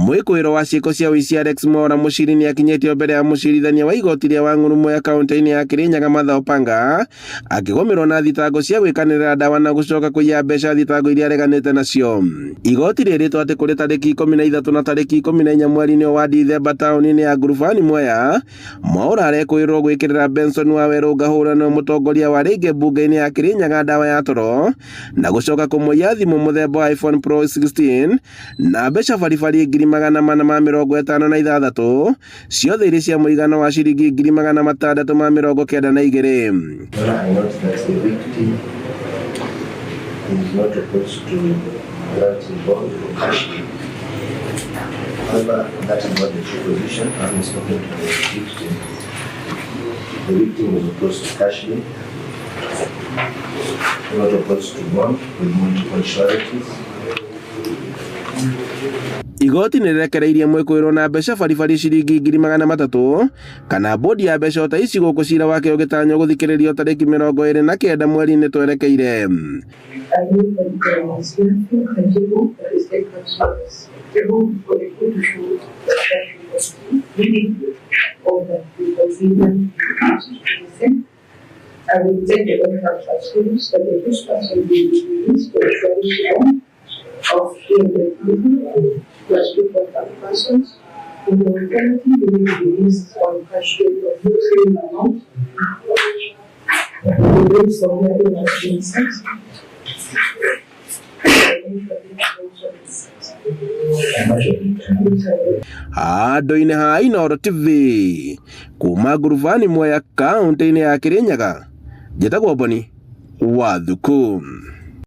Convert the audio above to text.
Mwikuiro wa ciiko cia wici Alex Mwaura muciri ni akinyetio mbere ya mucirithania wa igoti ria Wang'urumo ya kaunti-ini ya Kirinyaga Martha Opanga akigomerwo na thitango cia gwikanirira ndawa na gucoka kuiya mbeca thitango iria areganite nacio. Igoti riritwo ati kuri tariki 13 na tariki 14 mweri-ini wa Dithemba tauni-ini ya Ngurubani Mwea, Mwaura arekwirwo gwikirira Benson Waweru ngahurano mutongoria wa rege bunge-ini ya Kirinyaga ndawa ya toro na gucoka kumuiya thimu muthemba wa iPhone Pro 16 na mbeca baribari 456 ciothe iri cia muigano wa ciringi 692. However, that is not the true position. I'm spoken to the victim. The victim was opposed to cashing, not opposed to bond with multiple sureties. Igoti nirekereirie mwikuiro na mbeca baribari ciringi 300,000 kana bodi ya mbeca ta ici guku cira wake ugitanyo guthikiririo tariki 29 mweri-ini twerekeire. Of plus people persons who were currently being released on custody of the same amount. The rates of level has been set. Handũ-inĩ ha Inooro TV kuma Ngurubani Mwea kaunti-ini ya Kirinyaga, njĩtagwo Boni Wathuku.